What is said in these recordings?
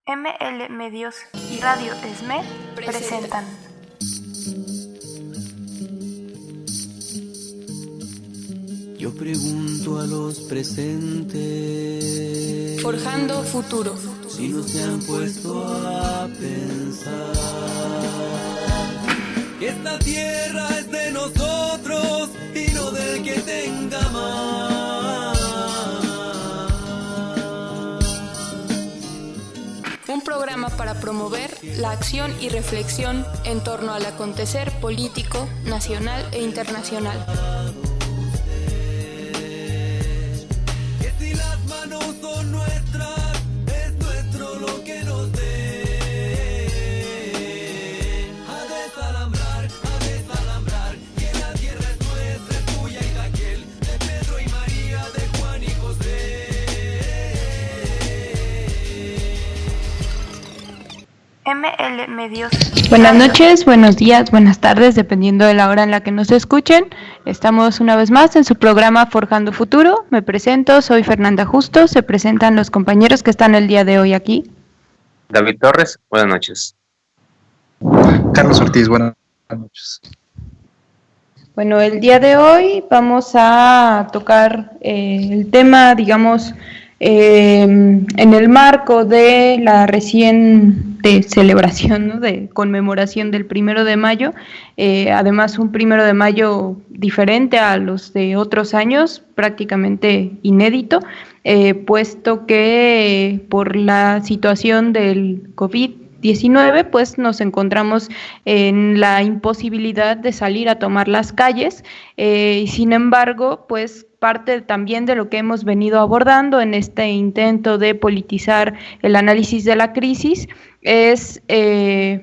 ML Medios y Radio ESME presentan Yo pregunto a los presentes, Forjando futuro. si no se han puesto a pensar que esta tierra es de nosotros y no del que tenga más. Un programa para promover la acción y reflexión en torno al acontecer político, nacional e internacional. Que si las manos son nuestras, es nuestro lo que nos den. A desalambrar, que la tierra es nuestra, es tuya y de aquel, de Pedro y María, de Juan y José. ML Medios. Buenas noches, buenos días, buenas tardes, dependiendo de la hora en la que nos escuchen. Estamos una vez más en su programa Forjando Futuro. Me presento, soy Fernanda Justo. Se presentan los compañeros que están el día de hoy aquí. David Torres, buenas noches. Carlos Ortiz, buenas noches. Bueno, el día de hoy vamos a tocar el tema, digamos, en el marco de la reciente celebración, ¿no?, de conmemoración del 1 de mayo, además un 1 de mayo diferente a los de otros años, prácticamente inédito, puesto que por la situación del COVID-19, pues nos encontramos en la imposibilidad de salir a tomar las calles, sin embargo, pues parte también de lo que hemos venido abordando en este intento de politizar el análisis de la crisis es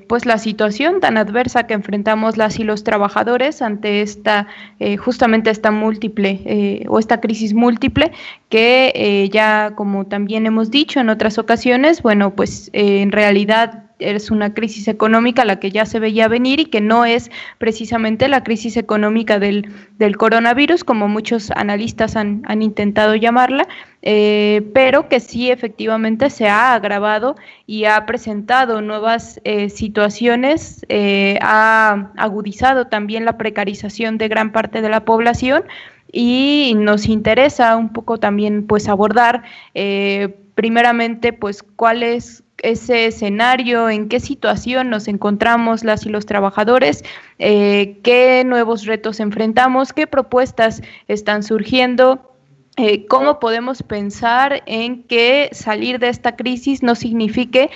pues la situación tan adversa que enfrentamos las y los trabajadores ante esta justamente esta múltiple o esta crisis múltiple que ya como también hemos dicho en otras ocasiones, bueno, pues en realidad es una crisis económica la que ya se veía venir y que no es precisamente la crisis económica del coronavirus, como muchos analistas han intentado llamarla, pero que sí efectivamente se ha agravado y ha presentado nuevas situaciones, ha agudizado también la precarización de gran parte de la población y nos interesa un poco también pues abordar primeramente pues cuál es ese escenario, en qué situación nos encontramos las y los trabajadores, qué nuevos retos enfrentamos, qué propuestas están surgiendo, cómo podemos pensar en que salir de esta crisis no signifique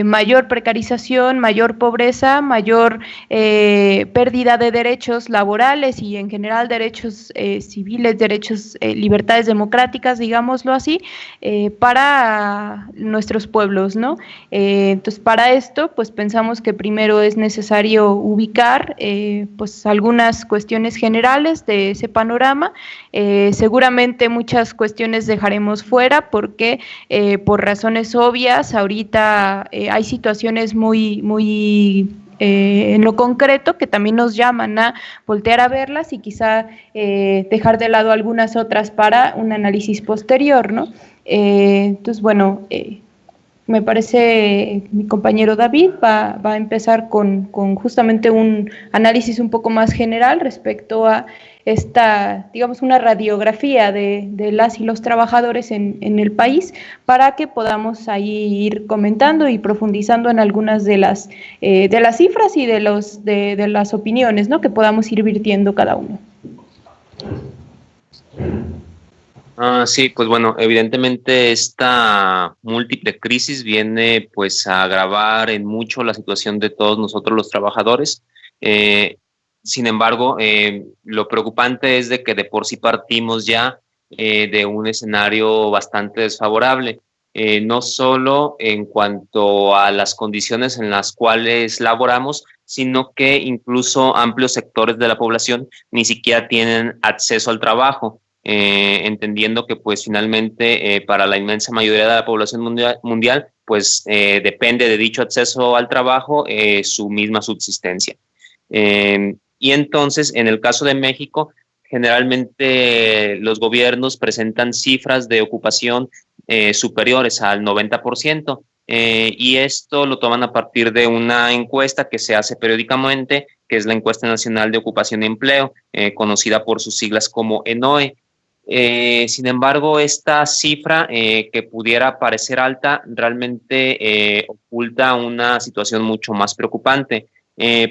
mayor precarización, mayor pobreza, mayor pérdida de derechos laborales y en general derechos civiles, derechos, libertades democráticas, digámoslo así, para nuestros pueblos, ¿no? Entonces, para esto, pues pensamos que primero es necesario ubicar pues algunas cuestiones generales de ese panorama. Seguramente muchas cuestiones dejaremos fuera porque por razones obvias ahorita hay situaciones muy en lo concreto que también nos llaman a voltear a verlas y quizá dejar de lado algunas otras para un análisis posterior, ¿no? Entonces, bueno, me parece mi compañero David va a empezar con justamente un análisis un poco más general respecto a esta, digamos, una radiografía de las y los trabajadores en el país para que podamos ahí ir comentando y profundizando en algunas de las cifras y de las opiniones, ¿no?, que podamos ir virtiendo cada uno. Sí, pues bueno, evidentemente esta múltiple crisis viene pues a agravar en mucho la situación de todos nosotros los trabajadores. Sin embargo, lo preocupante es de que de por sí partimos ya de un escenario bastante desfavorable, no solo en cuanto a las condiciones en las cuales laboramos, sino que incluso amplios sectores de la población ni siquiera tienen acceso al trabajo. Entendiendo que pues finalmente para la inmensa mayoría de la población mundial pues depende de dicho acceso al trabajo su misma subsistencia. Y entonces en el caso de México generalmente los gobiernos presentan cifras de ocupación superiores al 90%, y esto lo toman a partir de una encuesta que se hace periódicamente, que es la Encuesta Nacional de Ocupación y Empleo, conocida por sus siglas como ENOE. Sin embargo, esta cifra que pudiera parecer alta realmente oculta una situación mucho más preocupante.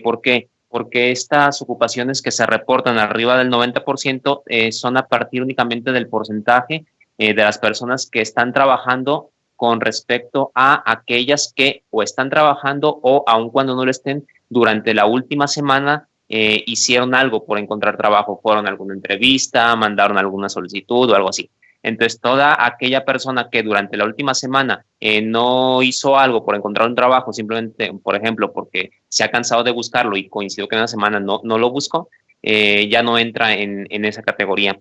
¿Por qué? Porque estas ocupaciones que se reportan arriba del 90% son a partir únicamente del porcentaje de las personas que están trabajando con respecto a aquellas que o están trabajando o aun cuando no lo estén, durante la última semana hicieron algo por encontrar trabajo, fueron a alguna entrevista, mandaron alguna solicitud o algo así. Entonces, toda aquella persona que durante la última semana no hizo algo por encontrar un trabajo, simplemente, por ejemplo, porque se ha cansado de buscarlo y coincidió que en una semana no lo buscó, ya no entra en esa categoría.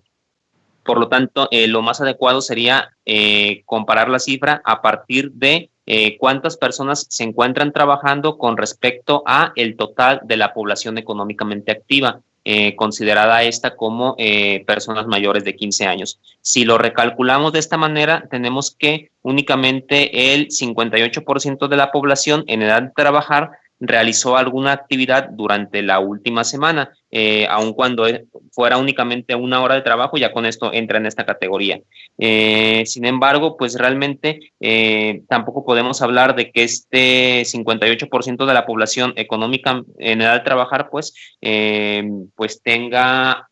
Por lo tanto, lo más adecuado sería comparar la cifra a partir de cuántas personas se encuentran trabajando con respecto a el total de la población económicamente activa, considerada esta como personas mayores de 15 años. Si lo recalculamos de esta manera, tenemos que únicamente el 58% de la población en edad de trabajar realizó alguna actividad durante la última semana, aun cuando fuera únicamente una hora de trabajo, ya con esto entra en esta categoría. Sin embargo, pues realmente tampoco podemos hablar de que este 58% de la población económica en edad de trabajar, pues tenga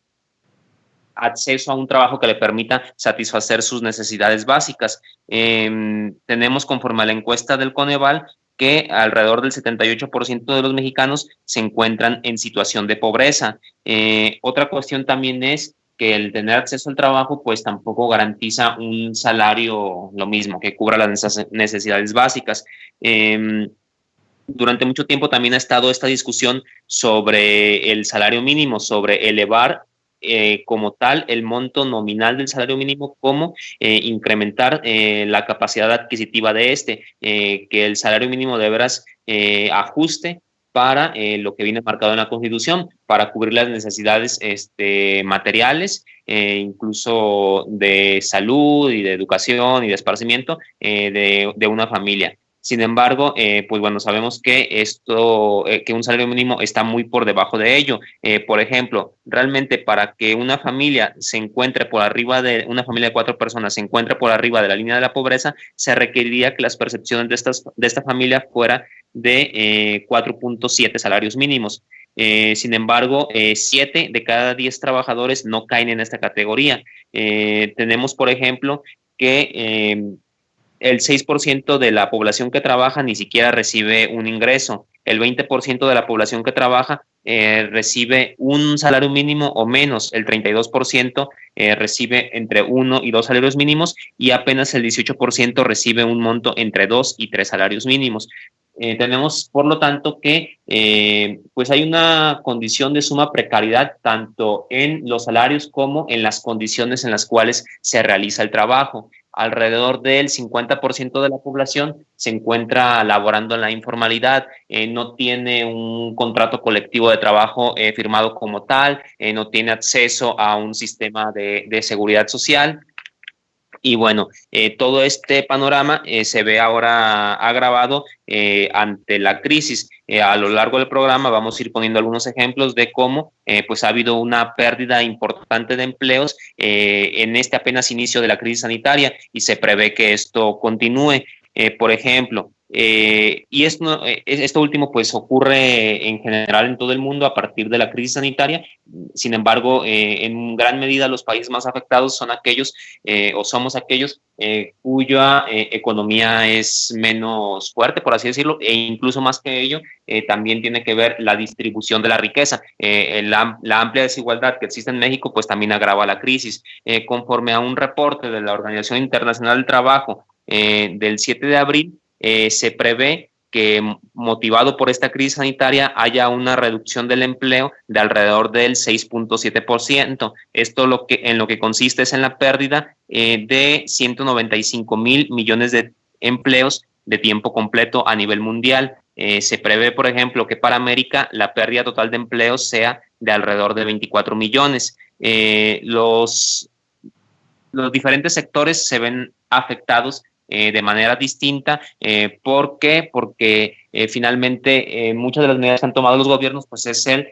acceso a un trabajo que le permita satisfacer sus necesidades básicas. Tenemos, conforme a la encuesta del Coneval, que alrededor del 78% de los mexicanos se encuentran en situación de pobreza. Otra cuestión también es que el tener acceso al trabajo pues tampoco garantiza un salario lo mismo, que cubra las necesidades básicas. Durante mucho tiempo también ha estado esta discusión sobre el salario mínimo, sobre elevar como tal el monto nominal del salario mínimo, como incrementar la capacidad adquisitiva de que el salario mínimo de veras ajuste para lo que viene marcado en la Constitución, para cubrir las necesidades materiales, incluso de salud y de educación y de esparcimiento de una familia. Sin embargo, pues bueno, sabemos que que un salario mínimo está muy por debajo de ello. Por ejemplo, realmente para que una familia se encuentre por arriba una familia de 4 personas se encuentre por arriba de la línea de la pobreza, se requeriría que las percepciones de esta familia fuera de 4.7 salarios mínimos. Sin embargo, 7 de cada 10 trabajadores no caen en esta categoría. Tenemos, por ejemplo, que el 6% de la población que trabaja ni siquiera recibe un ingreso. El 20% de la población que trabaja recibe un salario mínimo o menos. El 32% recibe entre 1 y 2 salarios mínimos, y apenas el 18% recibe un monto entre 2 y 3 salarios mínimos. Tenemos, por lo tanto, que pues hay una condición de suma precariedad tanto en los salarios como en las condiciones en las cuales se realiza el trabajo. Alrededor del 50% de la población se encuentra laborando en la informalidad, no tiene un contrato colectivo de trabajo firmado como tal, no tiene acceso a un sistema de seguridad social. Y bueno, todo este panorama se ve ahora agravado ante la crisis. A lo largo del programa vamos a ir poniendo algunos ejemplos de cómo pues ha habido una pérdida importante de empleos en este apenas inicio de la crisis sanitaria, y se prevé que esto continúe. Por ejemplo, y esto último pues ocurre en general en todo el mundo a partir de la crisis sanitaria. Sin embargo, en gran medida los países más afectados son aquellos o somos aquellos cuya economía es menos fuerte, por así decirlo, e incluso más que ello, también tiene que ver la distribución de la riqueza. La amplia desigualdad que existe en México pues también agrava la crisis. Conforme a un reporte de la Organización Internacional del Trabajo del 7 de abril, se prevé que, motivado por esta crisis sanitaria, haya una reducción del empleo de alrededor del 6.7%. Esto en lo que consiste es en la pérdida de 195,000 millones de empleos de tiempo completo a nivel mundial. Se prevé, por ejemplo, que para América la pérdida total de empleos sea de alrededor de 24 millones. Los diferentes sectores se ven afectados de manera distinta. ¿Por qué? Porque finalmente muchas de las medidas que han tomado los gobiernos pues es el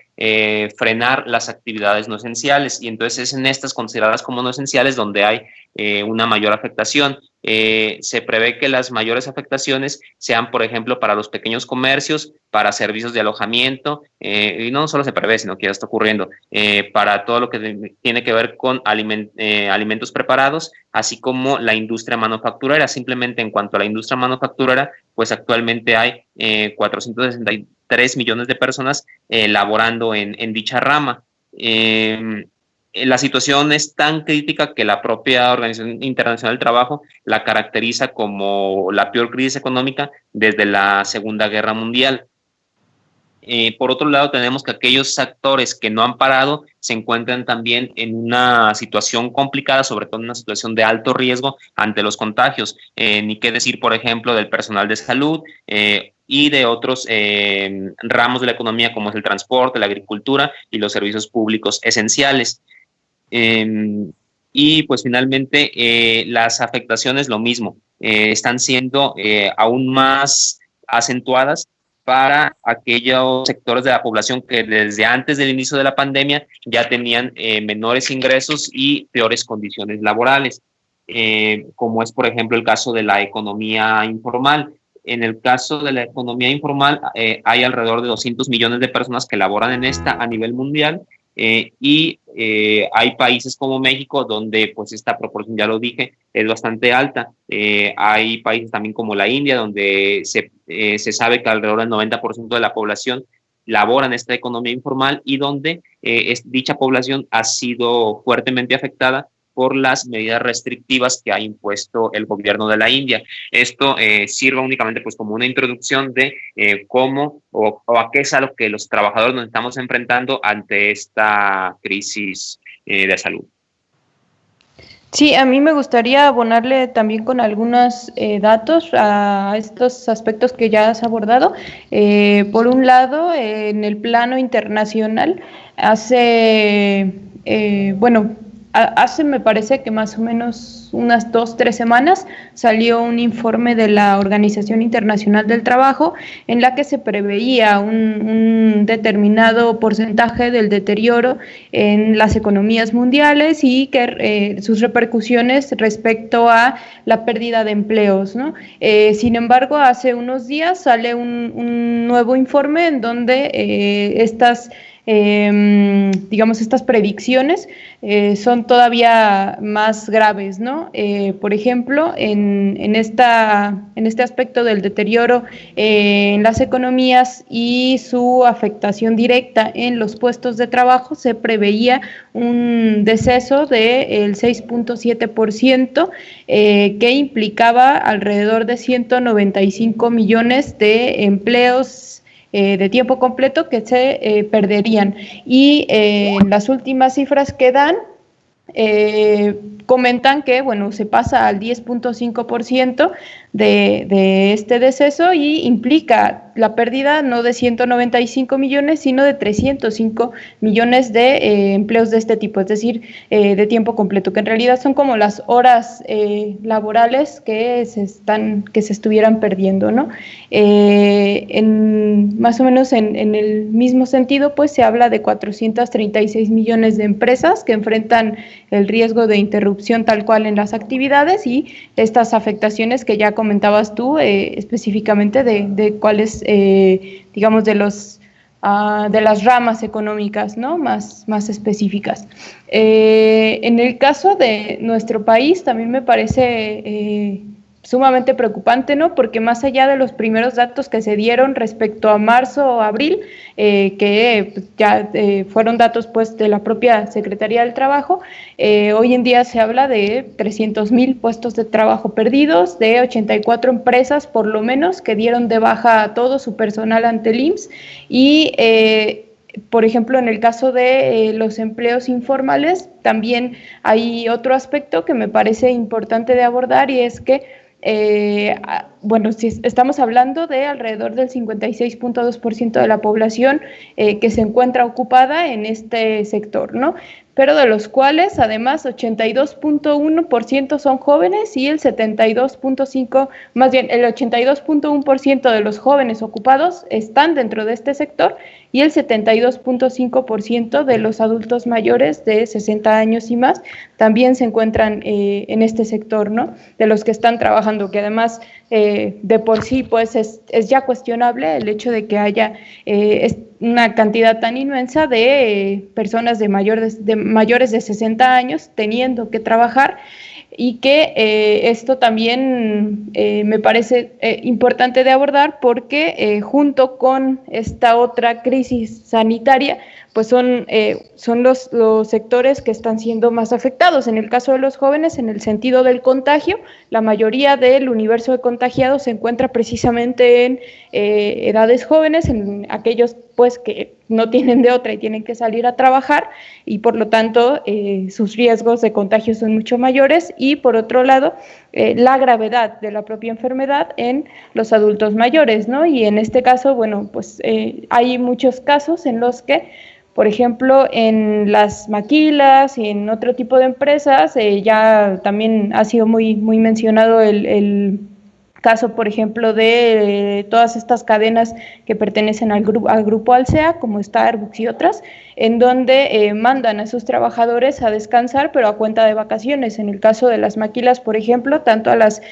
frenar las actividades no esenciales, y entonces es en estas consideradas como no esenciales donde hay una mayor afectación. Se prevé que las mayores afectaciones sean, por ejemplo, para los pequeños comercios, para servicios de alojamiento, y no solo se prevé, sino que ya está ocurriendo, para todo lo que tiene que ver con alimentos preparados, así como la industria manufacturera. Simplemente en cuanto a la industria manufacturera, pues actualmente hay 463 millones de personas laborando en dicha rama. La situación es tan crítica que la propia Organización Internacional del Trabajo la caracteriza como la peor crisis económica desde la Segunda Guerra Mundial. Por otro lado, tenemos que aquellos actores que no han parado se encuentran también en una situación complicada, sobre todo en una situación de alto riesgo ante los contagios. Ni qué decir, por ejemplo, del personal de salud y de otros ramos de la economía, como es el transporte, la agricultura y los servicios públicos esenciales. Y pues finalmente las afectaciones, lo mismo, están siendo aún más acentuadas para aquellos sectores de la población que desde antes del inicio de la pandemia ya tenían menores ingresos y peores condiciones laborales, como es, por ejemplo, el caso de la economía informal. En el caso de la economía informal, hay alrededor de 200 millones de personas que laboran en esta a nivel mundial, y hay países como México donde pues esta proporción, ya lo dije, es bastante alta. Hay países también como la India donde se sabe que alrededor del 90% de la población labora en esta economía informal, y donde dicha población ha sido fuertemente afectada por las medidas restrictivas que ha impuesto el gobierno de la India. Esto sirve únicamente pues como una introducción de cómo o a qué es a lo que los trabajadores nos estamos enfrentando ante esta crisis de salud. Sí, a mí me gustaría abonarle también con algunos datos a estos aspectos que ya has abordado. Por un lado, en el plano internacional, hace me parece que más o menos unas 2-3 semanas salió un informe de la Organización Internacional del Trabajo en la que se preveía un determinado porcentaje del deterioro en las economías mundiales y que sus repercusiones respecto a la pérdida de empleos, ¿no? Sin embargo, hace unos días sale un nuevo informe en donde estas predicciones son todavía más graves, ¿no? Por ejemplo, en este aspecto del deterioro en las economías y su afectación directa en los puestos de trabajo, se preveía un deceso del 6.7%, que implicaba alrededor de 195 millones de empleos de tiempo completo que se perderían. Y las últimas cifras que dan comentan que, bueno, se pasa al 10.5% de este deceso, y implica la pérdida no de 195 millones, sino de 305 millones de empleos de este tipo, es decir, de tiempo completo, que en realidad son como las horas laborales que se estuvieran perdiendo, ¿no? Más o menos en el mismo sentido, pues se habla de 436 millones de empresas que enfrentan el riesgo de interrupción tal cual en las actividades, y estas afectaciones que ya comentabas tú, específicamente de cuáles, digamos, de las ramas económicas, ¿no? más específicas. En el caso de nuestro país también me parece sumamente preocupante, ¿no? Porque más allá de los primeros datos que se dieron respecto a marzo o abril, que pues, ya fueron datos pues de la propia Secretaría del Trabajo, hoy en día se habla de 300,000 puestos de trabajo perdidos, de 84 empresas por lo menos que dieron de baja a todo su personal ante el IMSS, y por ejemplo, en el caso de los empleos informales, también hay otro aspecto que me parece importante de abordar, y es que bueno, si estamos hablando de alrededor del 56.2% de la población que se encuentra ocupada en este sector, ¿no? Pero de los cuales además 82.1% son jóvenes y el 72.5%, más bien el 82.1% de los jóvenes ocupados están dentro de este sector y el 72.5% de los adultos mayores de 60 años y más también se encuentran en este sector, ¿no? De los que están trabajando, que además de por sí pues es ya cuestionable el hecho de que haya una cantidad tan inmensa de personas de mayores de 60 años teniendo que trabajar y que esto también me parece importante de abordar porque junto con esta otra crisis sanitaria, pues son los sectores que están siendo más afectados. En el caso de los jóvenes, en el sentido del contagio, la mayoría del universo de contagiados se encuentra precisamente en edades jóvenes, en aquellos pues que no tienen de otra y tienen que salir a trabajar y por lo tanto sus riesgos de contagio son mucho mayores y por otro lado la gravedad de la propia enfermedad en los adultos mayores, ¿no? Y en este caso, bueno, pues hay muchos casos en los que por ejemplo, en las maquilas y en otro tipo de empresas, ya también ha sido muy mencionado el caso, por ejemplo, de todas estas cadenas que pertenecen al grupo Alsea, como Starbucks y otras, en donde mandan a sus trabajadores a descansar, pero a cuenta de vacaciones. En el caso de las maquilas, por ejemplo, tanto a las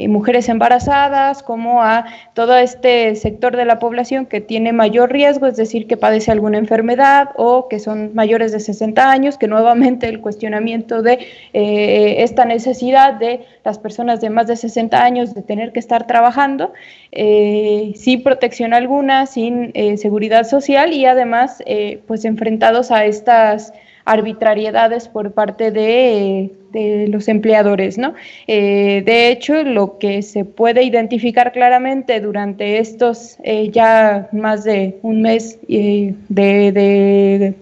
mujeres embarazadas como a todo este sector de la población que tiene mayor riesgo, es decir, que padece alguna enfermedad o que son mayores de 60 años, que nuevamente el cuestionamiento de esta necesidad de las personas de más de 60 años de tener que estar trabajando sin protección alguna, sin seguridad social y además pues enfrentados a estas arbitrariedades por parte de los empleadores, ¿no? De hecho, lo que se puede identificar claramente durante estos ya más de un mes de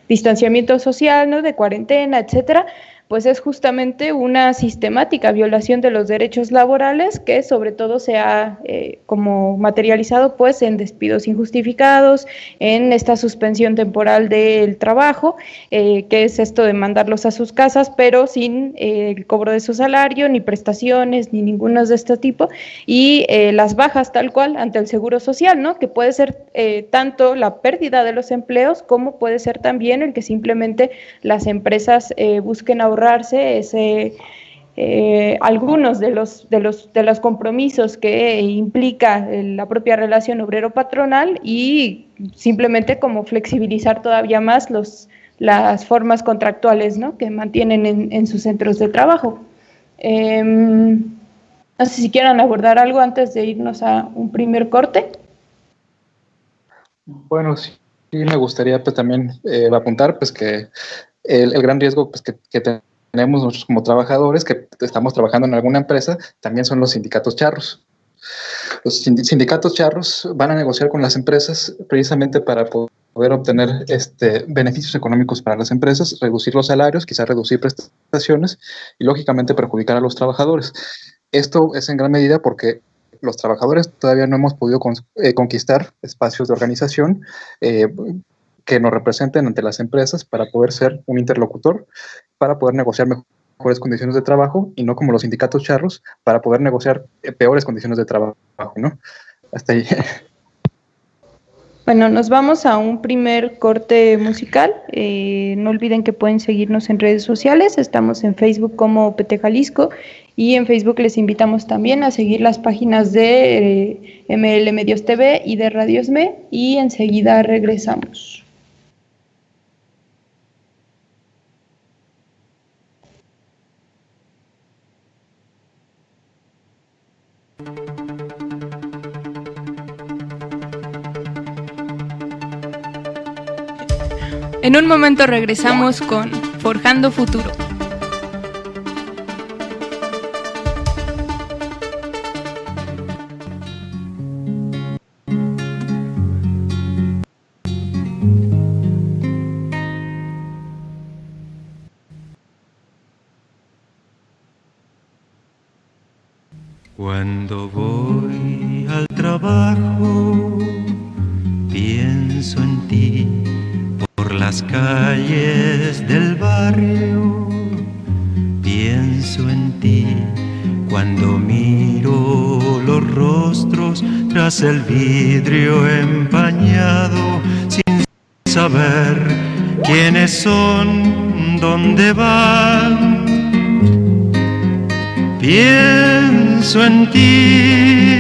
distanciamiento social, ¿no? De cuarentena, etcétera, pues es justamente una sistemática violación de los derechos laborales que sobre todo se ha como materializado pues en despidos injustificados, en esta suspensión temporal del trabajo, que es esto de mandarlos a sus casas pero sin el cobro de su salario, ni prestaciones, ni ninguno de este tipo, y las bajas tal cual ante el Seguro Social, ¿no? Que puede ser tanto la pérdida de los empleos como puede ser también el que simplemente las empresas busquen ahorrarse algunos de los compromisos que implica la propia relación obrero-patronal y simplemente como flexibilizar todavía más las formas contractuales, ¿no? Que mantienen en sus centros de trabajo. No sé si quieran abordar algo antes de irnos a un primer corte. Bueno, sí, me gustaría pues también apuntar pues que el gran riesgo pues, que tenemos nosotros como trabajadores que estamos trabajando en alguna empresa también son los sindicatos charros. Los sindicatos charros van a negociar con las empresas precisamente para poder obtener beneficios económicos para las empresas, reducir los salarios, quizás reducir prestaciones y lógicamente perjudicar a los trabajadores. Esto es en gran medida porque los trabajadores todavía no hemos podido conquistar espacios de organización que nos representen ante las empresas para poder ser un interlocutor, para poder negociar mejores condiciones de trabajo y no como los sindicatos charros para poder negociar peores condiciones de trabajo, ¿no? Hasta ahí. Bueno, nos vamos a un primer corte musical. No olviden que pueden seguirnos en redes sociales. Estamos en Facebook como PT Jalisco y en Facebook les invitamos también a seguir las páginas de ML Medios TV y de Radio ESME y enseguida regresamos. En un momento regresamos con Forjando Futuro. Cuando voy trabajo, pienso en ti por las calles del barrio, pienso en ti cuando miro los rostros tras el vidrio empañado, sin saber quiénes son, dónde van. Pienso en ti,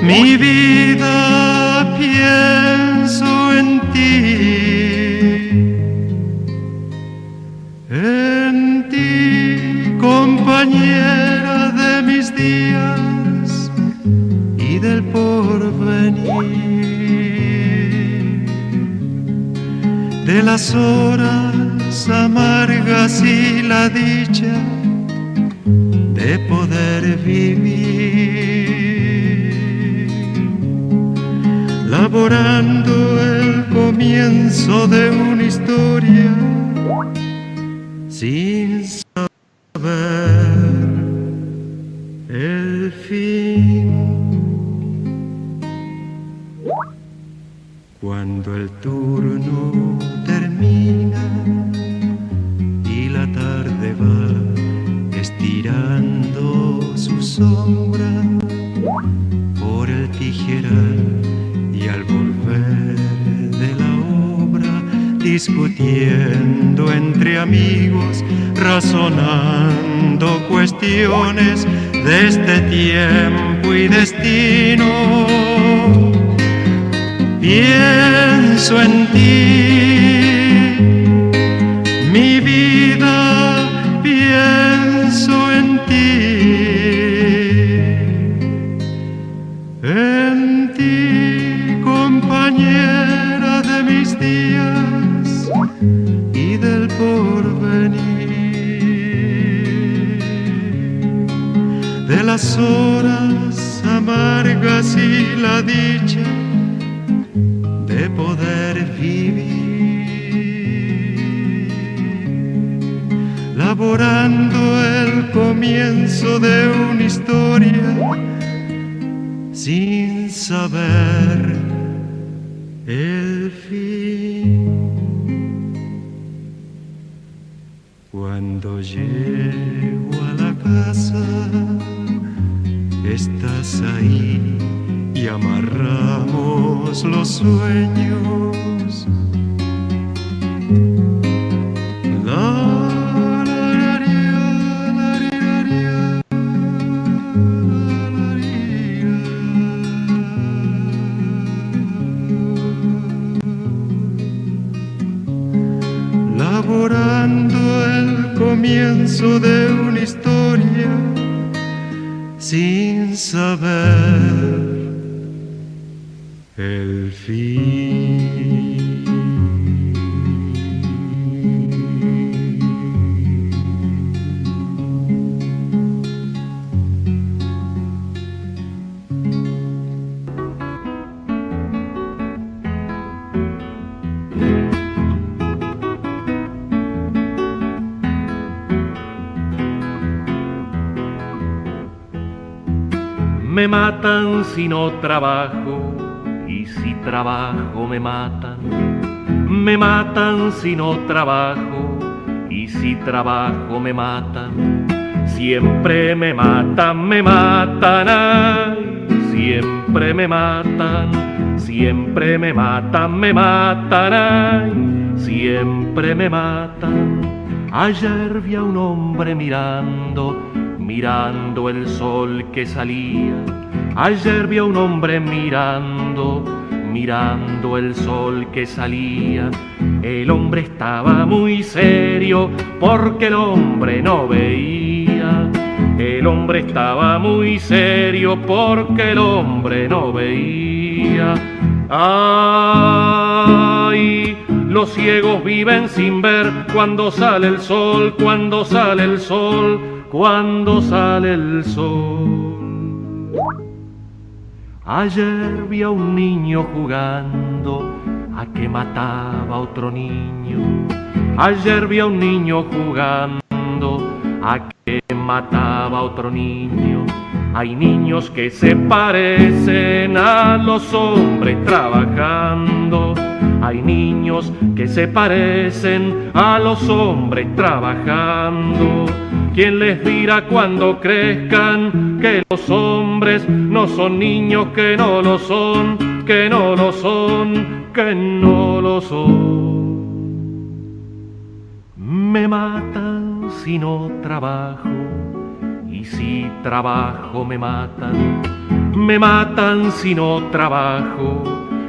mi vida, pienso en ti, compañera de mis días y del porvenir, de las horas amargas y la dicha de poder vivir, laborando el comienzo de una historia sin saber el fin. Cuando el turno termina y la tarde va estirando su sombra por el tijeral, y al volver de la obra, discutiendo entre amigos, razonando cuestiones de este tiempo y destino, pienso en ti, mi vida, pienso en ti, compañera de mis días y del porvenir, de las horas amargas y la dicha de poder vivir, laborando el comienzo de una historia sin saber el fin. Cuando llego a la casa, estás ahí y amarramos los sueños. Laborando el comienzo de una historia sin saber el fin. Me matan si no trabajo, y si trabajo me matan. Me matan si no trabajo, y si trabajo me matan. Siempre me matan, ay, siempre me matan, siempre me matan, ay, siempre me matan. Ayer vi a un hombre mirando el sol que salía. Ayer vi a un hombre mirando el sol que salía. El hombre estaba muy serio porque el hombre no veía. El hombre estaba muy serio porque el hombre no veía. Ay, los ciegos viven sin ver cuando sale el sol, cuando sale el sol, cuando sale el sol. Ayer vi a un niño jugando a que mataba a otro niño. Ayer vi a un niño jugando a que mataba a otro niño. Hay niños que se parecen a los hombres trabajando. Hay niños que se parecen a los hombres trabajando. ¿Quién les dirá cuando crezcan que los hombres no son niños, que no lo son, que no lo son, que no lo son? Me matan si no trabajo, y si trabajo me matan. Me matan si no trabajo,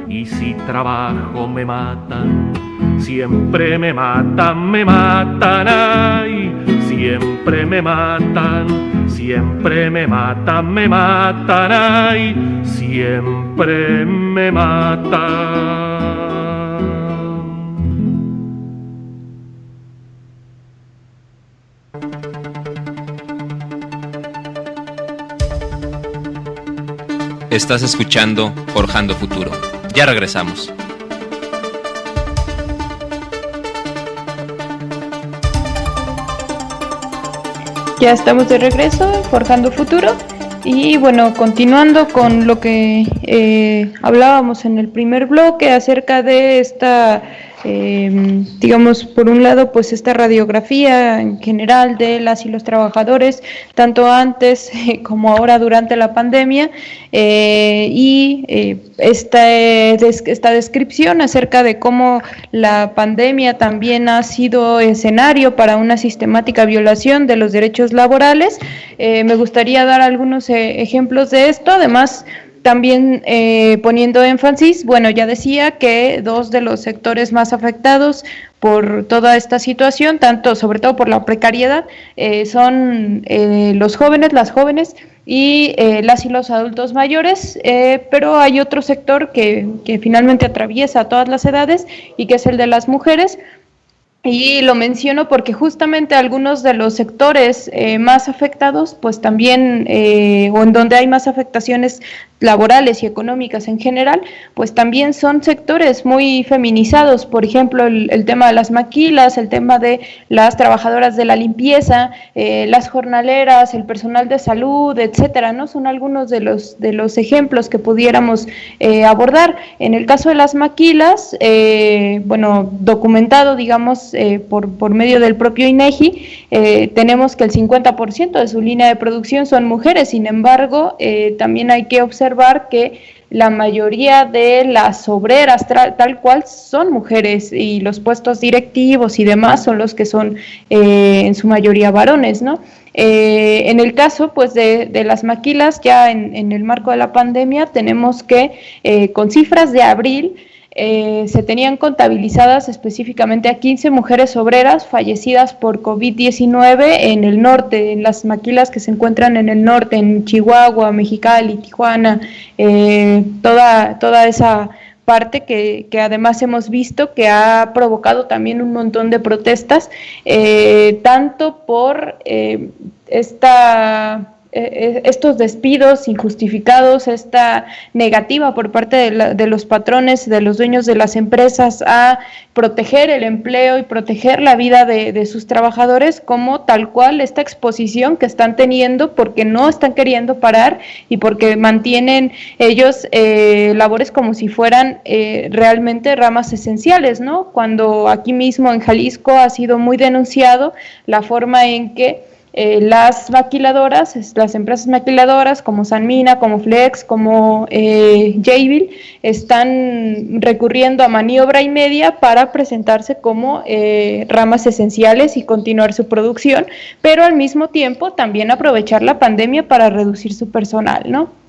y si trabajo me matan. Siempre me matan, ay, siempre me matan, siempre me matan, ay, siempre me matan. Estás escuchando Forjando Futuro. Ya regresamos. Ya estamos de regreso, Forjando Futuro. Y bueno, continuando con lo que hablábamos en el primer bloque acerca de esta, digamos, por un lado, pues esta radiografía en general de las y los trabajadores, tanto antes como ahora durante la pandemia, y esta descripción acerca de cómo la pandemia también ha sido escenario para una sistemática violación de los derechos laborales. Me gustaría dar algunos ejemplos de esto, además también poniendo énfasis, bueno, ya decía que dos de los sectores más afectados por toda esta situación, sobre todo por la precariedad, son los jóvenes, las jóvenes y las y los adultos mayores, pero hay otro sector que finalmente atraviesa todas las edades y que es el de las mujeres. Y lo menciono porque justamente algunos de los sectores más afectados, pues también, o en donde hay más afectaciones laborales y económicas en general, pues también son sectores muy feminizados. Por ejemplo, el tema de las maquilas, el tema de las trabajadoras de la limpieza, las jornaleras, el personal de salud, etcétera, ¿no? Son algunos de los ejemplos que pudiéramos abordar. En el caso de las maquilas, bueno, documentado, digamos, por medio del propio INEGI, tenemos que el 50% de su línea de producción son mujeres. Sin embargo, también hay que observar que la mayoría de las obreras tal cual son mujeres, y los puestos directivos y demás son los que son en su mayoría varones, ¿no? En el caso pues de las maquilas, ya en el marco de la pandemia, tenemos que con cifras de abril se tenían contabilizadas específicamente a 15 mujeres obreras fallecidas por COVID-19 en el norte, en las maquilas que se encuentran en el norte, en Chihuahua, Mexicali, Tijuana, toda esa parte que además hemos visto que ha provocado también un montón de protestas, tanto por estos despidos injustificados, esta negativa por parte de los patrones, de los dueños de las empresas a proteger el empleo y proteger la vida de sus trabajadores, como tal cual esta exposición que están teniendo porque no están queriendo parar y porque mantienen ellos labores como si fueran realmente ramas esenciales, ¿no? Cuando aquí mismo en Jalisco ha sido muy denunciado la forma en que las maquiladoras, las empresas maquiladoras como Sanmina, como Flex, como Jabil, están recurriendo a maniobra y media para presentarse como ramas esenciales y continuar su producción, pero al mismo tiempo también aprovechar la pandemia para reducir su personal, ¿no?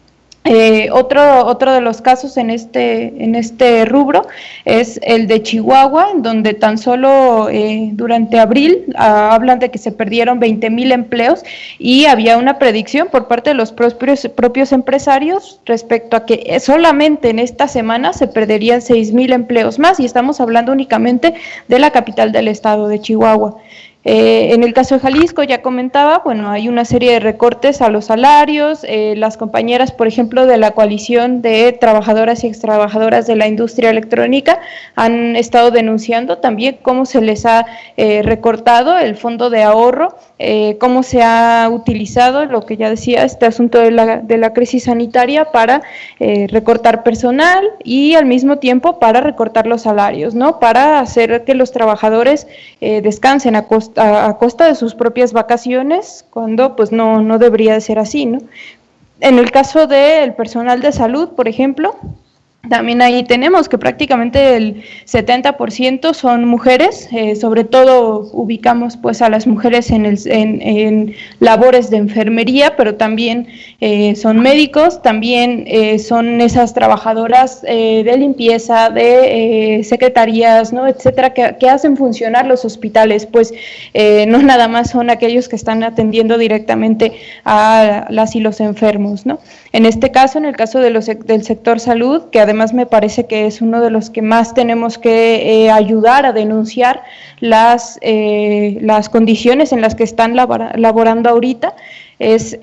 Otro de los casos en este rubro es el de Chihuahua, donde tan solo durante abril hablan de que se perdieron 20,000 empleos, y había una predicción por parte de los propios empresarios respecto a que solamente en esta semana se perderían 6,000 empleos más, y estamos hablando únicamente de la capital del estado de Chihuahua. En el caso de Jalisco, ya comentaba, bueno, hay una serie de recortes a los salarios. Las compañeras, por ejemplo, de la coalición de trabajadoras y extrabajadoras de la industria electrónica han estado denunciando también cómo se les ha recortado el fondo de ahorro, cómo se ha utilizado, lo que ya decía, este asunto de la crisis sanitaria para recortar personal y al mismo tiempo para recortar los salarios, ¿no? Para hacer que los trabajadores descansen a costa de sus propias vacaciones, cuando pues no debería de ser así, ¿no? En el caso del personal de salud, por ejemplo, también ahí tenemos que prácticamente el 70% son mujeres, sobre todo ubicamos pues a las mujeres en labores de enfermería, pero también son médicos, también son esas trabajadoras de limpieza, de secretarías, ¿no?, etcétera, que hacen funcionar los hospitales, pues no nada más son aquellos que están atendiendo directamente a las y los enfermos, ¿no? En este caso, en el caso de del sector salud, que además me parece que es uno de los que más tenemos que ayudar a denunciar las condiciones en las que están laborando ahorita, es,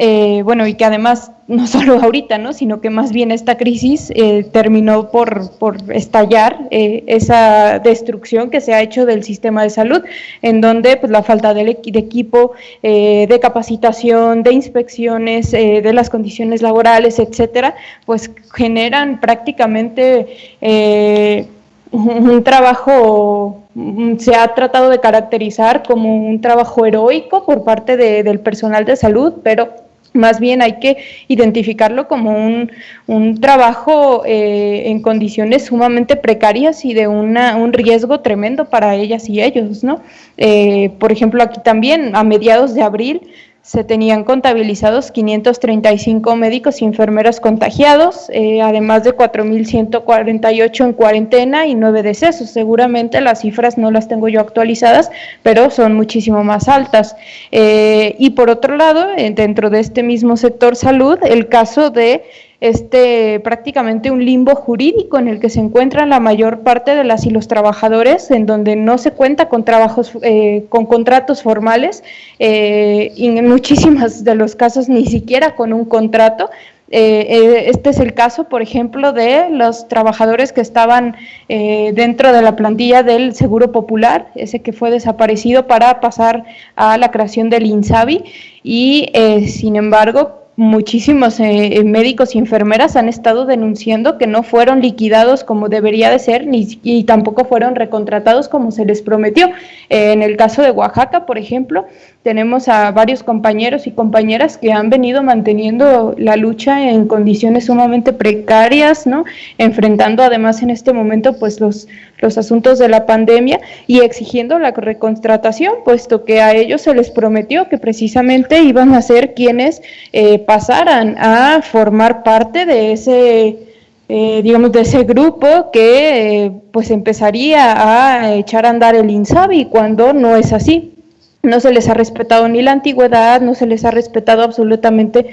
bueno, y que además no solo ahorita, ¿no?, sino que más bien esta crisis terminó por estallar esa destrucción que se ha hecho del sistema de salud, en donde pues la falta de equipo, de capacitación, de inspecciones, de las condiciones laborales, etcétera, pues generan prácticamente un trabajo, se ha tratado de caracterizar como un trabajo heroico por parte del personal de salud, pero más bien hay que identificarlo como un trabajo en condiciones sumamente precarias y de un riesgo tremendo para ellas y ellos, ¿no? Por ejemplo, aquí también a mediados de abril se tenían contabilizados 535 médicos y enfermeras contagiados, además de 4.148 en cuarentena y 9 decesos. Seguramente las cifras no las tengo yo actualizadas, pero son muchísimo más altas. Y por otro lado, dentro de este mismo sector salud, el caso de prácticamente un limbo jurídico en el que se encuentran la mayor parte de las y los trabajadores, en donde no se cuenta con con contratos formales, y en muchísimos de los casos ni siquiera con un contrato. Este es el caso, por ejemplo, de los trabajadores que estaban dentro de la plantilla del Seguro Popular, ese que fue desaparecido para pasar a la creación del INSABI, y sin embargo, muchísimos médicos y enfermeras han estado denunciando que no fueron liquidados como debería de ser, y tampoco fueron recontratados como se les prometió. En el caso de Oaxaca, por ejemplo, tenemos a varios compañeros y compañeras que han venido manteniendo la lucha en condiciones sumamente precarias, ¿no?, enfrentando además en este momento pues los asuntos de la pandemia y exigiendo la recontratación, puesto que a ellos se les prometió que precisamente iban a ser quienes pasaran a formar parte de ese digamos, de ese grupo que pues empezaría a echar a andar el INSABI, cuando no es así. No se les ha respetado ni la antigüedad, no se les ha respetado absolutamente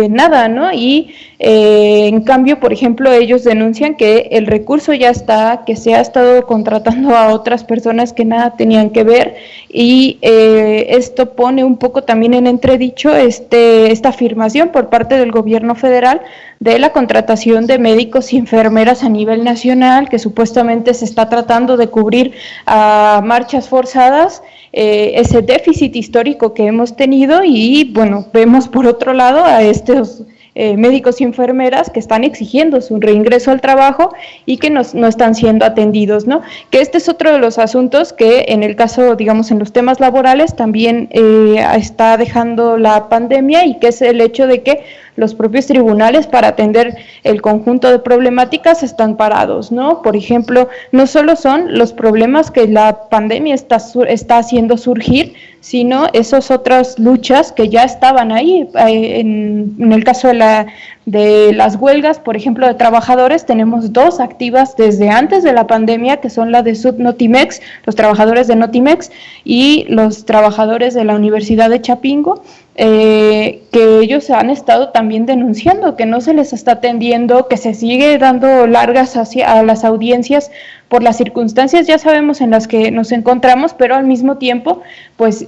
nada, ¿no? Y en cambio, por ejemplo, ellos denuncian que el recurso ya está, que se ha estado contratando a otras personas que nada tenían que ver, y esto pone un poco también en entredicho esta afirmación por parte del gobierno federal de la contratación de médicos y enfermeras a nivel nacional, que supuestamente se está tratando de cubrir a marchas forzadas, ese déficit histórico que hemos tenido. Y bueno, vemos por otro lado a estos médicos y enfermeras que están exigiendo su reingreso al trabajo y que no están siendo atendidos, ¿no? Que este es otro de los asuntos que en el caso, digamos, en los temas laborales también está dejando la pandemia, y que es el hecho de que los propios tribunales para atender el conjunto de problemáticas están parados, ¿no? Por ejemplo, no solo son los problemas que la pandemia está haciendo surgir, sino esas otras luchas que ya estaban ahí. En el caso de las huelgas, por ejemplo, de trabajadores, tenemos 2 activas desde antes de la pandemia, que son la de Subnotimex, los trabajadores de Notimex, y los trabajadores de la Universidad de Chapingo, que ellos han estado también denunciando que no se les está atendiendo, que se sigue dando largas a las audiencias por las circunstancias ya sabemos en las que nos encontramos, pero al mismo tiempo pues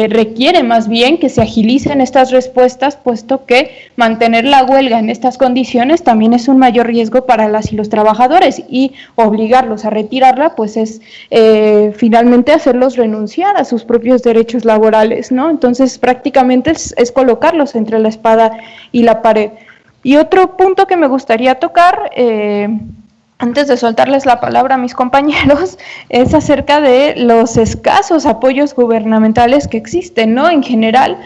requiere más bien que se agilicen estas respuestas, puesto que mantener la huelga en estas condiciones también es un mayor riesgo para las y los trabajadores, y obligarlos a retirarla pues es finalmente hacerlos renunciar a sus propios derechos laborales, ¿no? Entonces prácticamente es colocarlos entre la espada y la pared. Y otro punto que me gustaría tocar, antes de soltarles la palabra a mis compañeros, es acerca de los escasos apoyos gubernamentales que existen, ¿no? En general,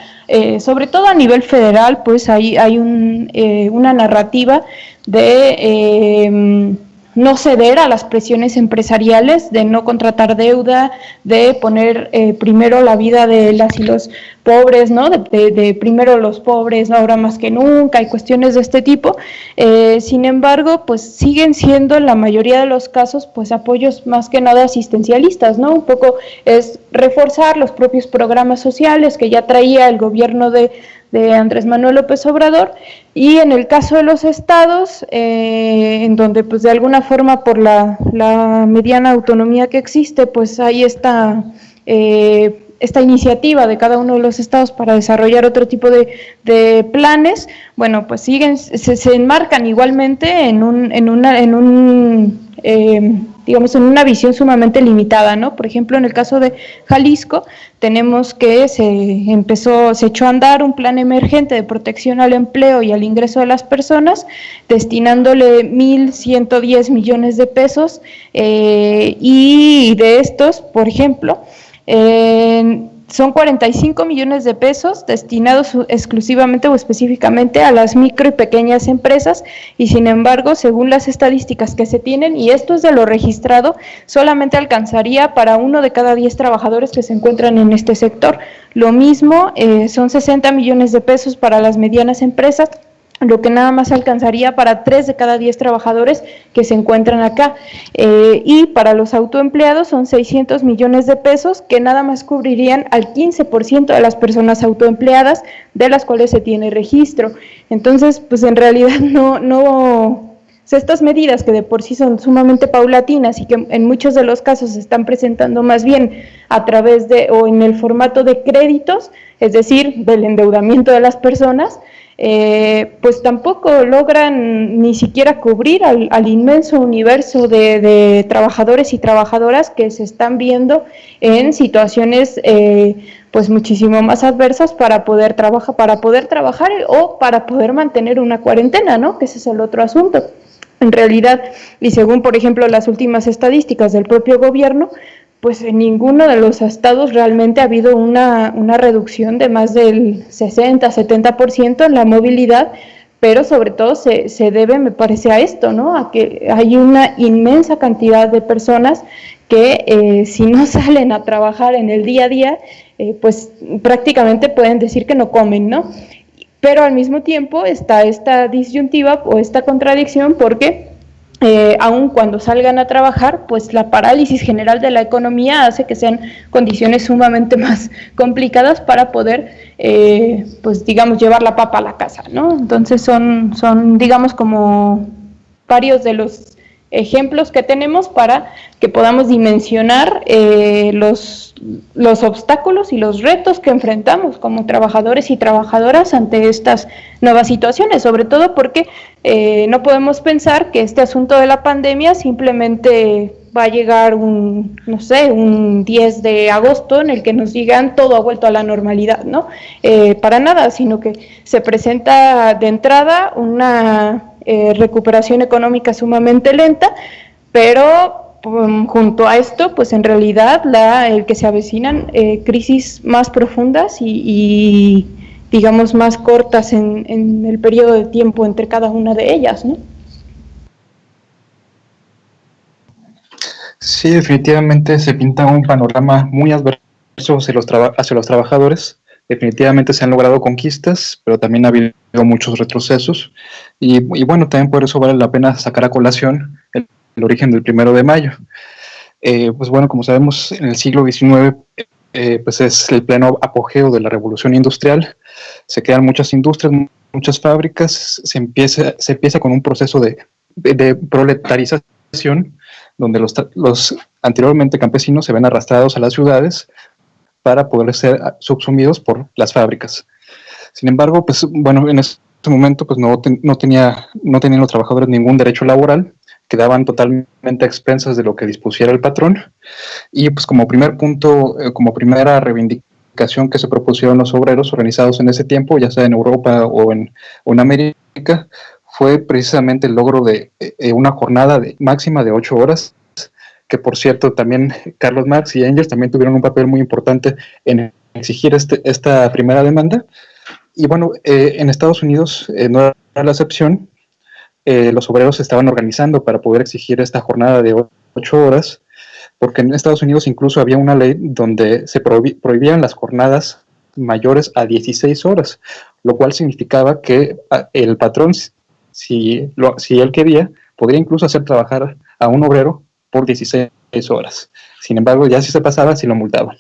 sobre todo a nivel federal, pues hay una narrativa de no ceder a las presiones empresariales, de no contratar deuda, de poner primero la vida de las y los pobres, ¿no? De primero los pobres, ¿no? Ahora más que nunca, hay cuestiones de este tipo. Sin embargo, pues siguen siendo en la mayoría de los casos pues apoyos más que nada asistencialistas, ¿no? Un poco es reforzar los propios programas sociales que ya traía el gobierno de Andrés Manuel López Obrador, y en el caso de los estados, en donde pues de alguna forma por la mediana autonomía que existe, pues hay esta iniciativa de cada uno de los estados para desarrollar otro tipo de planes, bueno, pues se enmarcan igualmente en una visión sumamente limitada, ¿no? Por ejemplo, en el caso de Jalisco, tenemos que se echó a andar un plan emergente de protección al empleo y al ingreso de las personas, destinándole 1,110 millones de pesos, y de estos, por ejemplo, son 45 millones de pesos destinados exclusivamente o específicamente a las micro y pequeñas empresas, y sin embargo, según las estadísticas que se tienen, y esto es de lo registrado, solamente alcanzaría para 1 de cada 10 trabajadores que se encuentran en este sector. Lo mismo, son 60 millones de pesos para las medianas empresas, lo que nada más alcanzaría para 3 de cada 10 trabajadores que se encuentran acá. Y para los autoempleados son 600 millones de pesos que nada más cubrirían al 15% de las personas autoempleadas de las cuales se tiene registro. Entonces, pues en realidad no estas medidas que de por sí son sumamente paulatinas y que en muchos de los casos se están presentando más bien a través de o en el formato de créditos, es decir, del endeudamiento de las personas, pues tampoco logran ni siquiera cubrir al inmenso universo de trabajadores y trabajadoras que se están viendo en situaciones pues muchísimo más adversas para poder trabajar o para poder mantener una cuarentena, ¿no? Que ese es el otro asunto. En realidad, y según por ejemplo las últimas estadísticas del propio gobierno, pues en ninguno de los estados realmente ha habido una reducción de más del 60-70% en la movilidad, pero sobre todo se debe, me parece, a esto, ¿no? A que hay una inmensa cantidad de personas que si no salen a trabajar en el día a día, pues prácticamente pueden decir que no comen, ¿no? Pero al mismo tiempo está esta disyuntiva o esta contradicción porque aun cuando salgan a trabajar, pues la parálisis general de la economía hace que sean condiciones sumamente más complicadas para poder, pues digamos, llevar la papa a la casa, ¿no? Entonces son digamos como varios de los ejemplos que tenemos para que podamos dimensionar los obstáculos y los retos que enfrentamos como trabajadores y trabajadoras ante estas nuevas situaciones, sobre todo porque no podemos pensar que este asunto de la pandemia simplemente va a llegar un 10 de agosto en el que nos digan todo ha vuelto a la normalidad, ¿no? Para nada, sino que se presenta de entrada una recuperación económica sumamente lenta, pero junto a esto, pues en realidad el que se avecinan crisis más profundas y digamos más cortas en el periodo de tiempo entre cada una de ellas, ¿no? Sí, definitivamente se pinta un panorama muy adverso hacia los trabajadores. Definitivamente se han logrado conquistas, pero también ha habido muchos retrocesos. Y bueno, también por eso vale la pena sacar a colación el origen del 1 de mayo. Pues bueno, como sabemos, en el siglo XIX pues es el pleno apogeo de la revolución industrial. Se crean muchas industrias, muchas fábricas, se empieza con un proceso de proletarización, donde los anteriormente campesinos se ven arrastrados a las ciudades para poder ser subsumidos por las fábricas. Sin embargo, pues bueno, en ese momento pues no tenían los trabajadores ningún derecho laboral, quedaban totalmente a expensas de lo que dispusiera el patrón, y pues como primer punto, como primera reivindicación que se propusieron los obreros organizados en ese tiempo, ya sea en Europa o en América, fue precisamente el logro de una jornada máxima de 8 horas, que por cierto también Carlos Marx y Engels también tuvieron un papel muy importante en exigir esta primera demanda. Y bueno, en Estados Unidos no era la excepción. Los obreros se estaban organizando para poder exigir esta jornada de 8 horas, porque en Estados Unidos incluso había una ley donde se prohibían las jornadas mayores a 16 horas, lo cual significaba que el patrón, si él quería, podría incluso hacer trabajar a un obrero por 16 horas. Sin embargo, ya si se pasaba, sí lo multaban.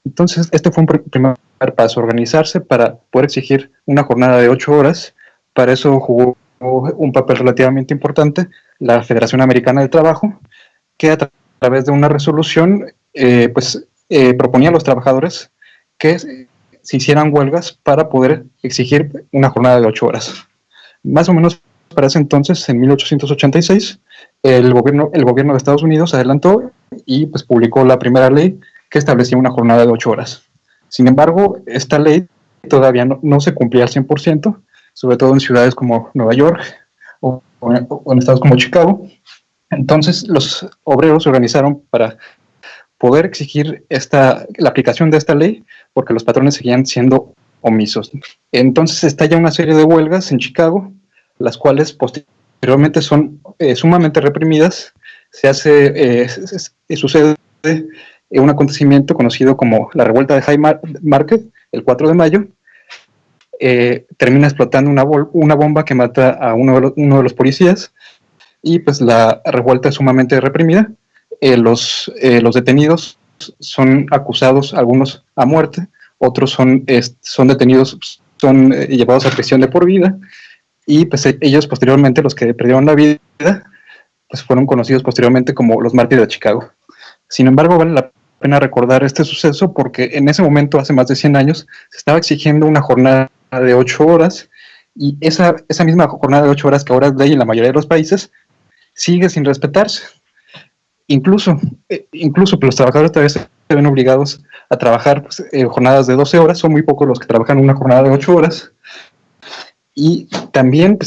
Entonces, este fue un primer paso, organizarse para poder exigir una jornada de 8 horas. Para eso jugó un papel relativamente importante la Federación Americana del Trabajo, que a través de una resolución proponía a los trabajadores que se hicieran huelgas para poder exigir una jornada de 8 horas. Más o menos para ese entonces, en 1886, el gobierno de Estados Unidos adelantó y pues publicó la primera ley que establecía una jornada de 8 horas. Sin embargo, esta ley todavía no se cumplía al 100%, sobre todo en ciudades como Nueva York o en estados como Chicago. Entonces, los obreros se organizaron para poder exigir la aplicación de esta ley, porque los patrones seguían siendo omisos. Entonces, estalla una serie de huelgas en Chicago, las cuales posteriormente son sumamente reprimidas. Sucede un acontecimiento conocido como la revuelta de High Market, el 4 de mayo, termina explotando una bomba que mata a uno de los policías, y pues la revuelta es sumamente reprimida. Los detenidos son acusados, algunos a muerte, otros son detenidos, son llevados a prisión de por vida, y pues ellos posteriormente, los que perdieron la vida, pues fueron conocidos posteriormente como los mártires de Chicago. Sin embargo, vale la pena recordar este suceso porque en ese momento, hace más de 100 años, se estaba exigiendo una jornada de 8 horas, y esa misma jornada de 8 horas que ahora es ley en la mayoría de los países, sigue sin respetarse. Incluso pues, los trabajadores todavía se ven obligados a trabajar jornadas de 12 horas, son muy pocos los que trabajan una jornada de 8 horas, y también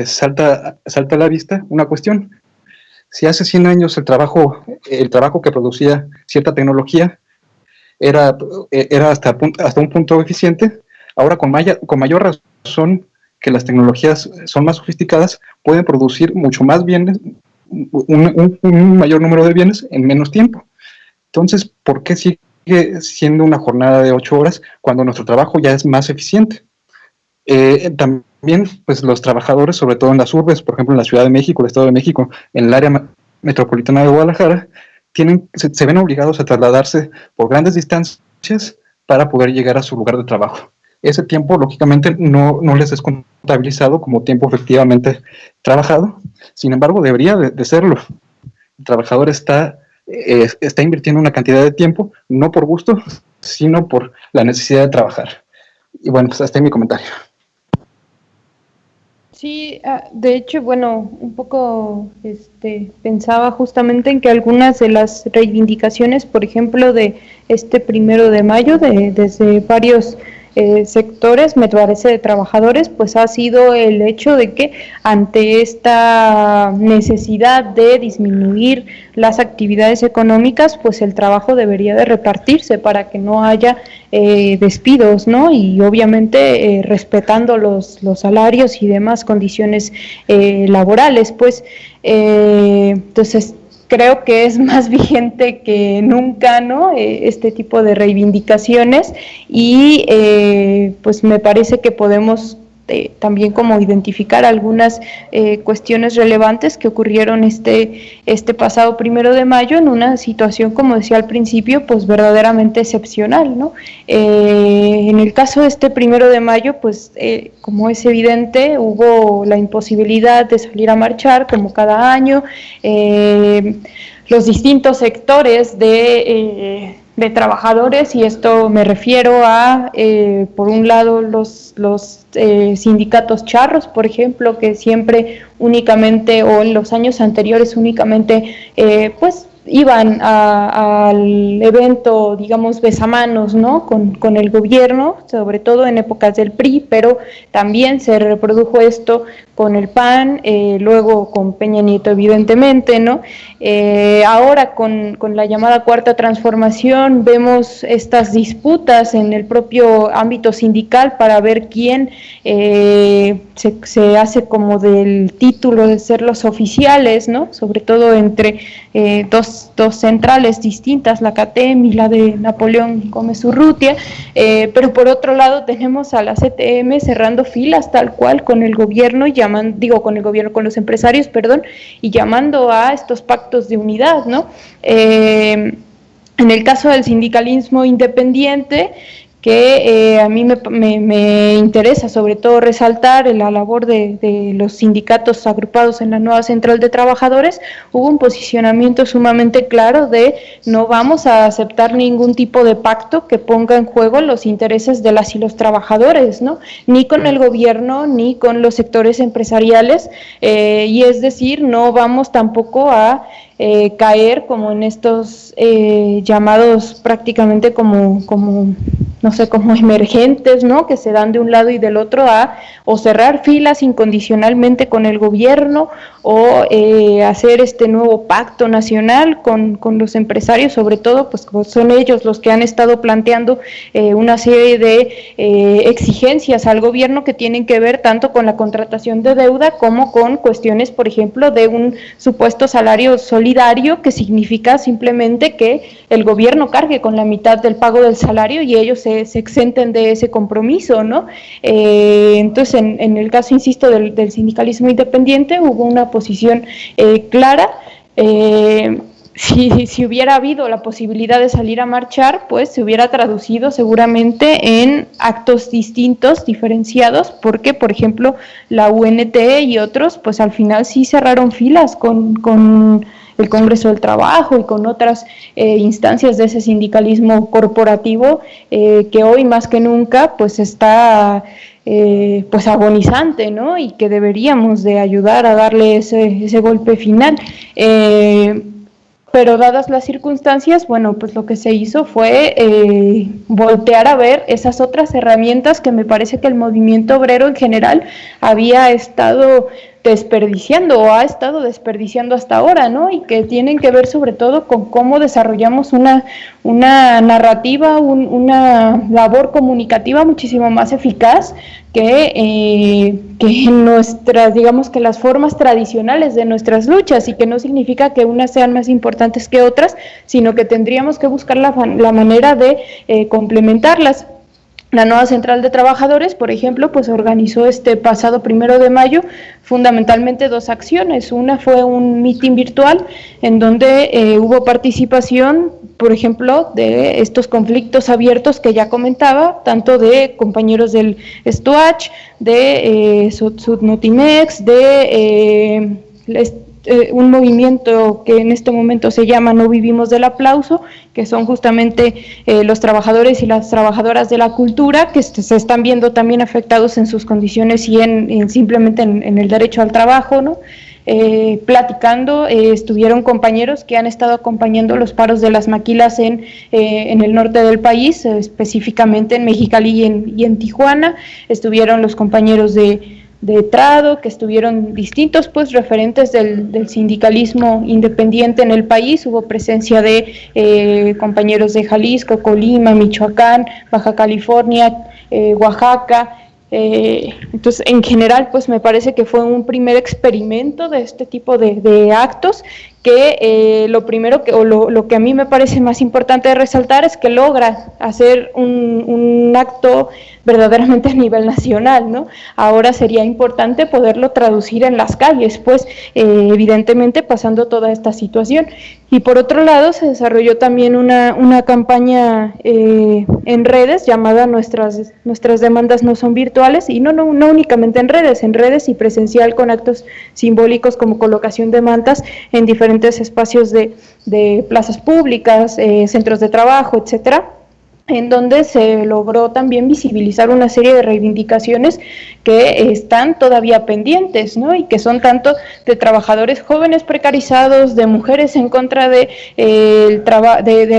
salta a la vista una cuestión. Si hace 100 años el trabajo que producía cierta tecnología era hasta un punto eficiente, ahora con mayor razón que las tecnologías son más sofisticadas, pueden producir mucho más bienes, un mayor número de bienes en menos tiempo. Entonces, ¿por qué sigue siendo una jornada de 8 horas cuando nuestro trabajo ya es más eficiente? También, pues los trabajadores, sobre todo en las urbes, por ejemplo en la Ciudad de México, el Estado de México, en el área metropolitana de Guadalajara, se ven obligados a trasladarse por grandes distancias para poder llegar a su lugar de trabajo. Ese tiempo, lógicamente, no les es contabilizado como tiempo efectivamente trabajado. Sin embargo, debería de serlo. El trabajador está invirtiendo una cantidad de tiempo, no por gusto, sino por la necesidad de trabajar. Y bueno, pues hasta ahí mi comentario. Sí, de hecho, bueno, un poco pensaba justamente en que algunas de las reivindicaciones, por ejemplo, de este 1 de mayo, desde varios sectores, me parece, de trabajadores, pues ha sido el hecho de que ante esta necesidad de disminuir las actividades económicas, pues el trabajo debería de repartirse para que no haya despidos, ¿no? Y obviamente respetando los salarios y demás condiciones laborales, pues entonces creo que es más vigente que nunca, ¿no? Este tipo de reivindicaciones, y pues me parece que podemos también como identificar algunas cuestiones relevantes que ocurrieron este pasado 1 de mayo en una situación, como decía al principio, pues verdaderamente excepcional, ¿no? En el caso de este 1 de mayo, pues como es evidente, hubo la imposibilidad de salir a marchar como cada año. Los distintos sectores de trabajadores, y esto me refiero a, por un lado, los sindicatos charros, por ejemplo, que siempre únicamente, o en los años anteriores únicamente, pues iban al evento, digamos, besamanos, ¿no?, con el gobierno, sobre todo en épocas del PRI, pero también se reprodujo esto con el PAN, luego con Peña Nieto, evidentemente, ¿no? Ahora con la llamada Cuarta Transformación vemos estas disputas en el propio ámbito sindical para ver quién se hace como del título de ser los oficiales, ¿no? Sobre todo entre dos centrales distintas, la CATEM y la de Napoleón Gómez Urrutia, pero por otro lado tenemos a la CTM cerrando filas tal cual con el gobierno, con los empresarios, y llamando a estos pactos de unidad, ¿no? En el caso del sindicalismo independiente, que a mí me interesa sobre todo resaltar la labor de los sindicatos agrupados en la nueva Central de Trabajadores, hubo un posicionamiento sumamente claro de no vamos a aceptar ningún tipo de pacto que ponga en juego los intereses de las y los trabajadores, ¿no? Ni con el gobierno, ni con los sectores empresariales, y es decir, no vamos tampoco a caer como en estos llamados prácticamente como emergentes, ¿no?, que se dan de un lado y del otro o cerrar filas incondicionalmente con el gobierno o hacer este nuevo pacto nacional con los empresarios, sobre todo pues son ellos los que han estado planteando una serie de exigencias al gobierno que tienen que ver tanto con la contratación de deuda como con cuestiones, por ejemplo, de un supuesto salario solidario, que significa simplemente que el gobierno cargue con la mitad del pago del salario y ellos se exenten de ese compromiso, ¿no? Entonces, en el caso, insisto, del sindicalismo independiente, hubo una posición clara. Si hubiera habido la posibilidad de salir a marchar, pues se hubiera traducido seguramente en actos distintos, diferenciados, porque, por ejemplo, la UNT y otros, pues al final sí cerraron filas con el Congreso del Trabajo y con otras instancias de ese sindicalismo corporativo que hoy más que nunca pues está pues agonizante, ¿no? Y que deberíamos de ayudar a darle ese golpe final. Pero dadas las circunstancias, bueno, pues lo que se hizo fue voltear a ver esas otras herramientas que me parece que el movimiento obrero en general había estado desperdiciando o ha estado desperdiciando hasta ahora, ¿no? Y que tienen que ver sobre todo con cómo desarrollamos una narrativa, una labor comunicativa muchísimo más eficaz que en nuestras, digamos que las formas tradicionales de nuestras luchas, y que no significa que unas sean más importantes que otras, sino que tendríamos que buscar la manera de complementarlas. La nueva Central de Trabajadores, por ejemplo, pues organizó este pasado 1 de mayo fundamentalmente dos acciones. Una fue un mitin virtual en donde hubo participación, por ejemplo, de estos conflictos abiertos que ya comentaba, tanto de compañeros del STUACH, de Sudnotimex, de un movimiento que en este momento se llama No Vivimos del Aplauso, que son justamente los trabajadores y las trabajadoras de la cultura que se están viendo también afectados en sus condiciones y simplemente en el derecho al trabajo, ¿no? Platicando, estuvieron compañeros que han estado acompañando los paros de las maquilas en el norte del país, específicamente en Mexicali y en Tijuana. Estuvieron los compañeros de Trado, que estuvieron distintos pues referentes del sindicalismo independiente en el país. Hubo presencia de compañeros de Jalisco, Colima, Michoacán, Baja California, Oaxaca. Entonces, en general, pues me parece que fue un primer experimento de este tipo de actos que lo primero lo que a mí me parece más importante de resaltar es que logra hacer un acto verdaderamente a nivel nacional, ¿no? Ahora sería importante poderlo traducir en las calles, pues evidentemente pasando toda esta situación. Y por otro lado se desarrolló también una campaña en redes llamada Nuestras demandas no son virtuales, y no únicamente en redes y presencial, con actos simbólicos como colocación de mantas en diferentes espacios de plazas públicas, centros de trabajo, etcétera, en donde se logró también visibilizar una serie de reivindicaciones que están todavía pendientes, ¿no? Y que son tanto de trabajadores jóvenes precarizados, de mujeres en contra de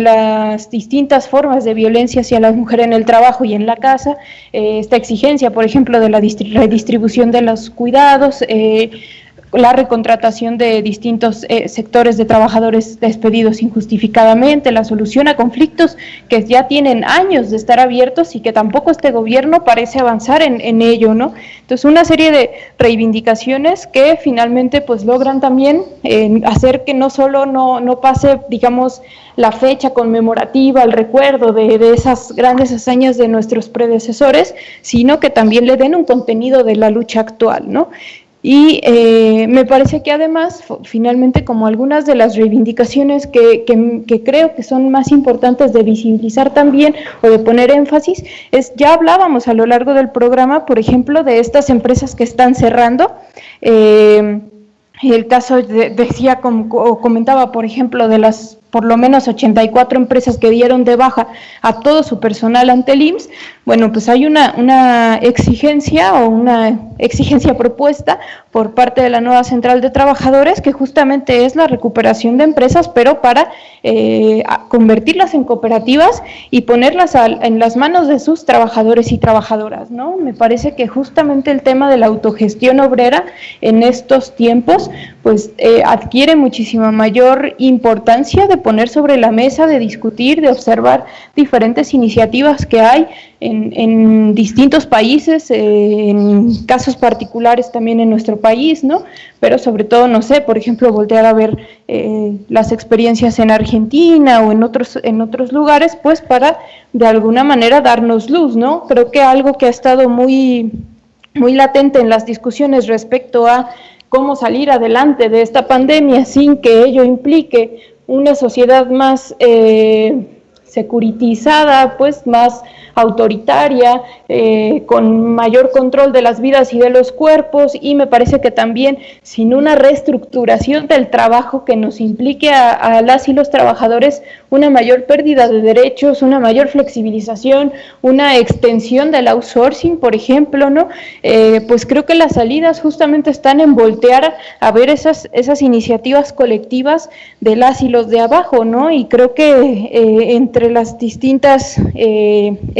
las distintas formas de violencia hacia las mujeres en el trabajo y en la casa, esta exigencia, por ejemplo, de la redistribución de los cuidados, la recontratación de distintos sectores de trabajadores despedidos injustificadamente, la solución a conflictos que ya tienen años de estar abiertos y que tampoco este gobierno parece avanzar en ello, ¿no? Entonces, una serie de reivindicaciones que finalmente pues logran también hacer que no solo no pase, digamos, la fecha conmemorativa, el recuerdo de esas grandes hazañas de nuestros predecesores, sino que también le den un contenido de la lucha actual, ¿no? Y me parece que además, finalmente, como algunas de las reivindicaciones que creo que son más importantes de visibilizar también o de poner énfasis, ya hablábamos a lo largo del programa, por ejemplo, de estas empresas que están cerrando. El caso decía o comentaba, por ejemplo, de las por lo menos 84 empresas que dieron de baja a todo su personal ante el IMSS. Bueno, pues hay una exigencia propuesta por parte de la nueva Central de Trabajadores, que justamente es la recuperación de empresas, pero para convertirlas en cooperativas y ponerlas en las manos de sus trabajadores y trabajadoras, ¿no? Me parece que justamente el tema de la autogestión obrera en estos tiempos pues adquiere muchísima mayor importancia de poner sobre la mesa, de discutir, de observar diferentes iniciativas que hay en distintos países, en casos particulares también en nuestro país, ¿no? Pero sobre todo, no sé, por ejemplo, voltear a ver las experiencias en Argentina o en otros lugares, pues para de alguna manera darnos luz, ¿no? Creo que algo que ha estado muy latente en las discusiones respecto a cómo salir adelante de esta pandemia sin que ello implique una sociedad más securitizada, pues más autoritaria, con mayor control de las vidas y de los cuerpos, y me parece que también sin una reestructuración del trabajo que nos implique a las y los trabajadores una mayor pérdida de derechos, una mayor flexibilización, una extensión del outsourcing, por ejemplo, ¿no? Pues creo que las salidas justamente están en voltear a ver esas iniciativas colectivas de las y los de abajo, ¿no? Y creo que entre las distintas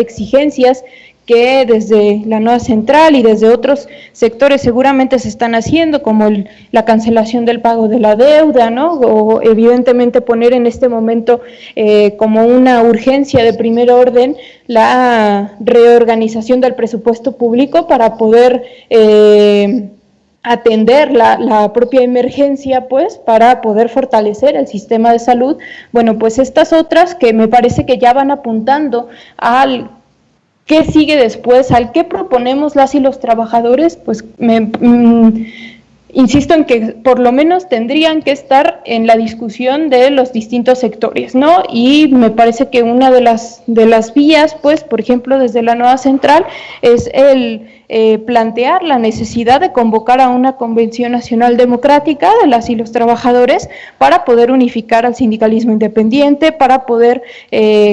exigencias que desde la nueva central y desde otros sectores seguramente se están haciendo, como la cancelación del pago de la deuda, ¿no? O evidentemente poner en este momento como una urgencia de primer orden la reorganización del presupuesto público para poder atender la propia emergencia, pues, para poder fortalecer el sistema de salud. Bueno, pues estas otras que me parece que ya van apuntando al qué sigue después, al qué proponemos las y los trabajadores, pues insisto en que por lo menos tendrían que estar en la discusión de los distintos sectores, ¿no? Y me parece que una de las vías, pues, por ejemplo, desde la nueva central, es el plantear la necesidad de convocar a una convención nacional democrática de las y los trabajadores para poder unificar al sindicalismo independiente, para poder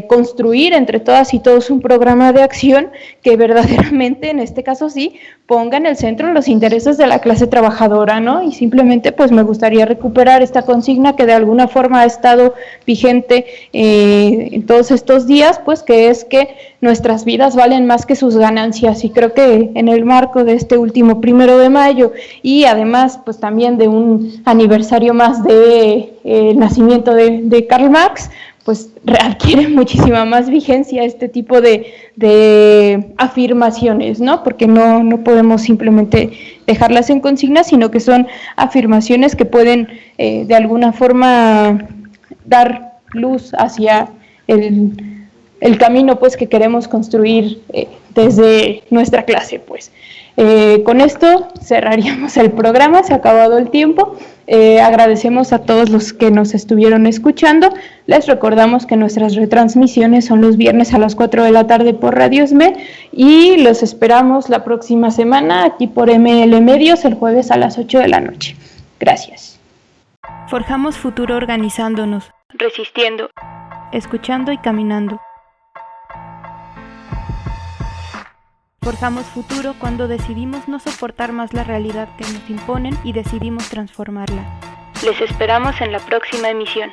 construir entre todas y todos un programa de acción que verdaderamente, en este caso sí, ponga en el centro los intereses de la clase trabajadora, ¿no? Y simplemente pues me gustaría recuperar esta consigna que de alguna forma ha estado vigente en todos estos días, pues que es que nuestras vidas valen más que sus ganancias, y creo que en el marco de este último 1 de mayo y además pues también de un aniversario más de nacimiento de Karl Marx, pues adquiere muchísima más vigencia este tipo de de afirmaciones, ¿no? Porque no podemos simplemente dejarlas en consigna, sino que son afirmaciones que pueden de alguna forma dar luz hacia el camino pues que queremos construir desde nuestra clase pues. Con esto cerraríamos el programa, se ha acabado el tiempo. Agradecemos a todos los que nos estuvieron escuchando. Les recordamos que nuestras retransmisiones son los viernes a las 4 de la tarde por Radio ESME y los esperamos la próxima semana aquí por ML Medios el jueves a las 8 de la noche. Gracias. Forjamos futuro organizándonos, resistiendo, escuchando y caminando. Forjamos futuro cuando decidimos no soportar más la realidad que nos imponen y decidimos transformarla. Les esperamos en la próxima emisión.